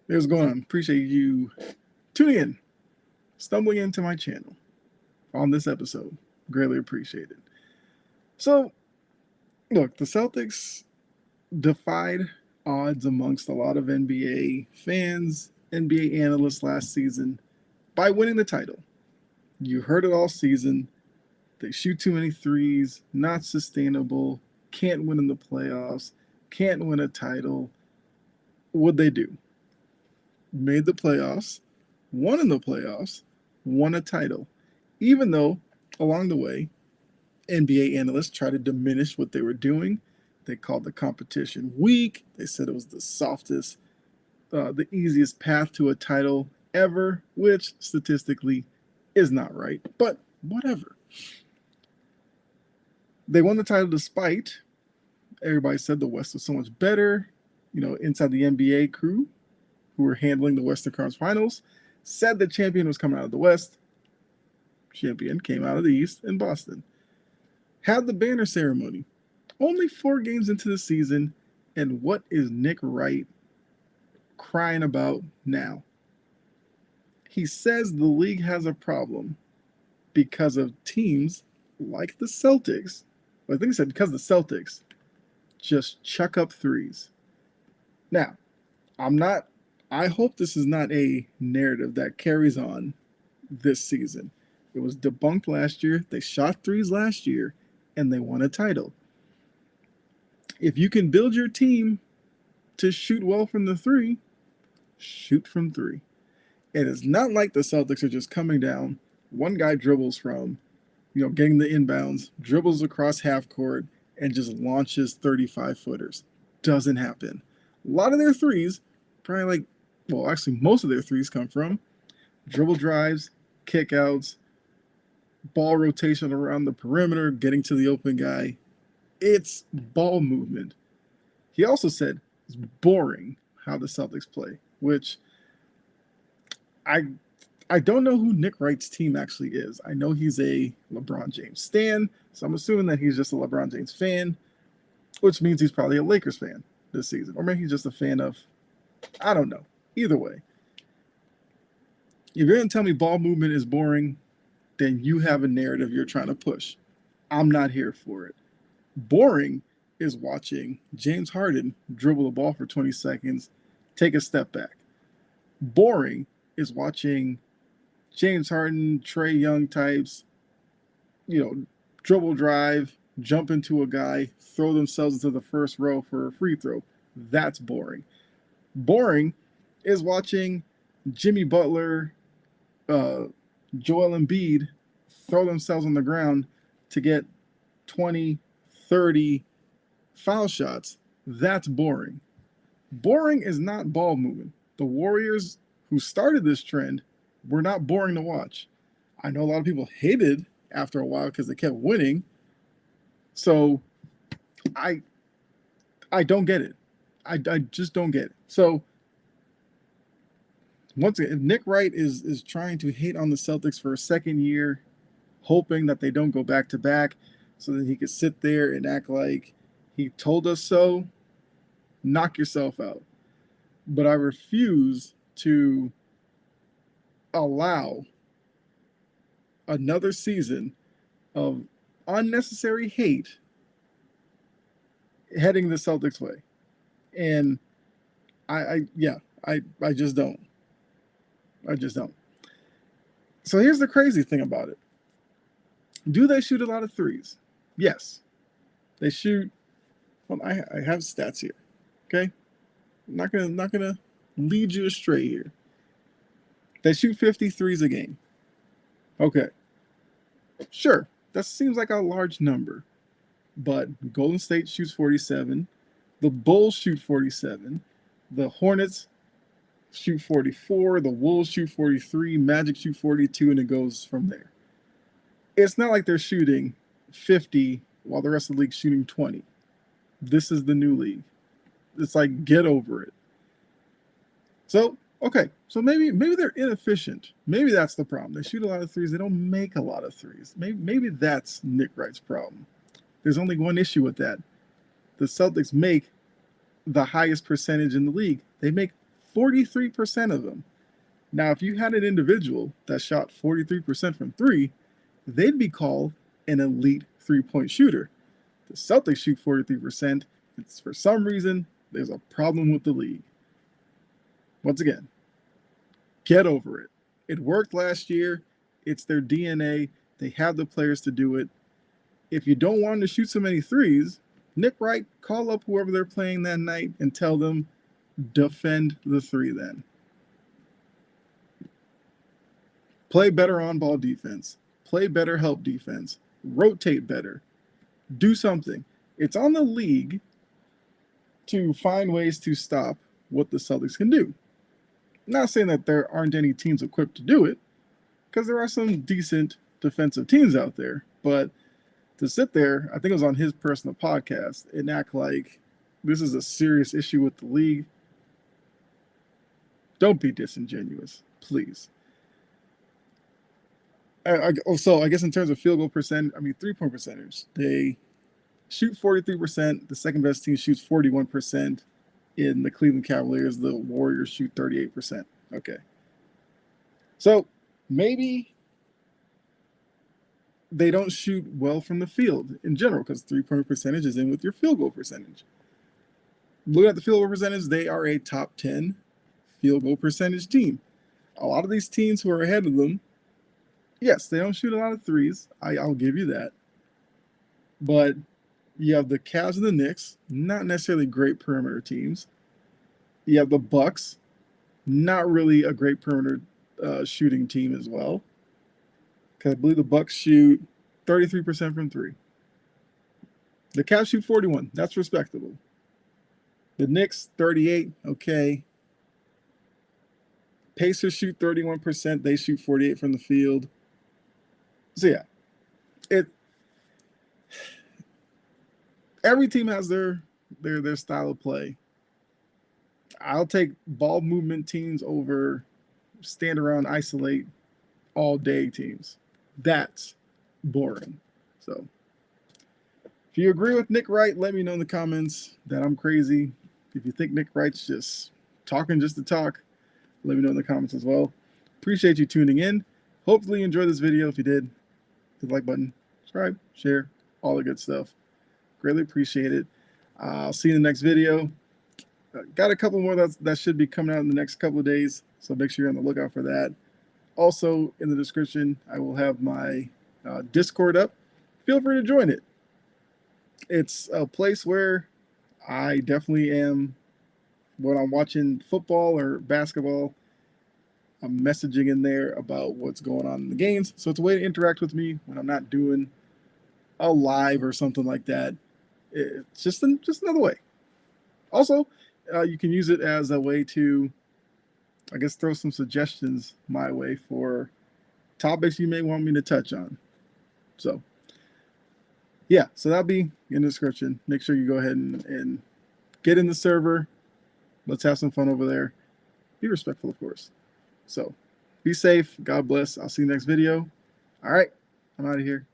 Hey, what's going on? Appreciate you tuning in, stumbling into my channel on this episode. Greatly appreciated. So, look, the Celtics defied odds amongst a lot of NBA fans, NBA analysts last season by winning the title. You heard it all season. They shoot too many threes, not sustainable, can't win in the playoffs, can't win a title. What'd they do? Made the playoffs, won in the playoffs, won a title. Even though along the way, NBA analysts tried to diminish what they were doing. They called the competition weak. They said it was the softest, the easiest path to a title ever, which statistically is not right. But whatever. They won the title despite everybody said the West was so much better. Inside the NBA crew who were handling the Western Conference Finals said the champion was coming out of the West. Champion came out of the East in Boston. Had the banner ceremony. Only 4 games into the season, and what is Nick Wright crying about now? He says the league has a problem because of teams like the Celtics. Well, I think he said because the Celtics just chuck up threes. Now, I hope this is not a narrative that carries on this season. It was debunked last year. They shot threes last year, and they won a title. If you can build your team to shoot well from the three, shoot from three. And it's not like the Celtics are just coming down. One guy dribbles from, getting the inbounds, dribbles across half court, and just launches 35-footers. Doesn't happen. A lot of their threes, actually most of their threes come from dribble drives, kickouts, ball rotation around the perimeter, getting to the open guy. It's ball movement. He also said it's boring how the Celtics play, which I don't know who Nick Wright's team actually is. I know he's a LeBron James stan, so I'm assuming that he's just a LeBron James fan, which means he's probably a Lakers fan this season. Or maybe he's just a fan of, I don't know. Either way, if you're going to tell me ball movement is boring, then you have a narrative you're trying to push. I'm not here for it. Boring is watching James Harden dribble the ball for 20 seconds, take a step back. Boring is watching James Harden, Trae Young types, dribble drive, jump into a guy, throw themselves into the first row for a free throw. That's boring. Boring is watching Jimmy Butler, Joel Embiid throw themselves on the ground to get 20, 30 foul shots. That's boring. Boring is not ball movement. The Warriors who started this trend were not boring to watch. I know a lot of people hated after a while because they kept winning. So I don't get it. I just don't get it. So once again, if Nick Wright is trying to hate on the Celtics for a second year, hoping that they don't go back to back so that he could sit there and act like he told us so, knock yourself out. But I refuse to allow another season of unnecessary hate heading the Celtics way. And I just don't. I just don't. So here's the crazy thing about it. Do they shoot a lot of threes? Yes. They shoot. Well, I have stats here. Okay? I'm not gonna lead you astray here. They shoot 53s a game. Okay. Sure. That seems like a large number. But Golden State shoots 47. The Bulls shoot 47. The Hornets shoot 44. The Wolves shoot 43. Magic shoot 42, and it goes from there. It's not like they're shooting 50 while the rest of the league's shooting 20. This is the new league. It's like, get over it. So, okay. So maybe they're inefficient. Maybe that's the problem. They shoot a lot of threes. They don't make a lot of threes. Maybe that's Nick Wright's problem. There's only one issue with that. The Celtics make the highest percentage in the league. They make 43% of them. Now, if you had an individual that shot 43% from three, they'd be called an elite three-point shooter. The Celtics shoot 43%. It's for some reason, there's a problem with the league. Once again, get over it. It worked last year. It's their DNA. They have the players to do it. If you don't want them to shoot so many threes, Nick Wright, call up whoever they're playing that night and tell them, defend the three then. Play better on-ball defense. Play better help defense. Rotate better. Do something. It's on the league to find ways to stop what the Celtics can do. Not saying that there aren't any teams equipped to do it, because there are some decent defensive teams out there. But to sit there, I think it was on his personal podcast, and act like this is a serious issue with the league. Don't be disingenuous, please. So I guess in terms of field goal percent, 3-point percentage, they shoot 43%. The second best team shoots 41%. In the Cleveland Cavaliers, the Warriors shoot 38%. Okay. So maybe they don't shoot well from the field in general, because 3-point percentage is in with your field goal percentage. Looking at the field goal percentage, they are a top 10 field goal percentage team. A lot of these teams who are ahead of them, yes, they don't shoot a lot of threes. I'll give you that. But you have the Cavs and the Knicks, not necessarily great perimeter teams. You have the Bucks, not really a great perimeter shooting team as well. Because I believe the Bucks shoot 33% from three. The Cavs shoot 41%. That's respectable. The Knicks, 38%. Okay. Pacers shoot 31%. They shoot 48% from the field. So yeah, every team has their style of play. I'll take ball movement teams over stand around, isolate all day teams. That's boring. So if you agree with Nick Wright, let me know in the comments that I'm crazy. If you think Nick Wright's just talking just to talk, let me know in the comments as well. Appreciate you tuning in. Hopefully you enjoyed this video. If you did, hit the like button, subscribe, share, all the good stuff. Greatly appreciate it. I'll see you in the next video. Got a couple more that should be coming out in the next couple of days, so make sure you're on the lookout for that. Also, in the description, I will have my Discord up. Feel free to join it. It's a place where I definitely am, when I'm watching football or basketball, I'm messaging in there about what's going on in the games. So it's a way to interact with me when I'm not doing a live or something like that. It's just another way. Also, you can use it as a way to, I guess, throw some suggestions my way for topics you may want me to touch on. So, yeah, so that'll be in the description. Make sure you go ahead and get in the server. Let's have some fun over there. Be respectful, of course. So, be safe. God bless. I'll see you next video. All right, I'm out of here.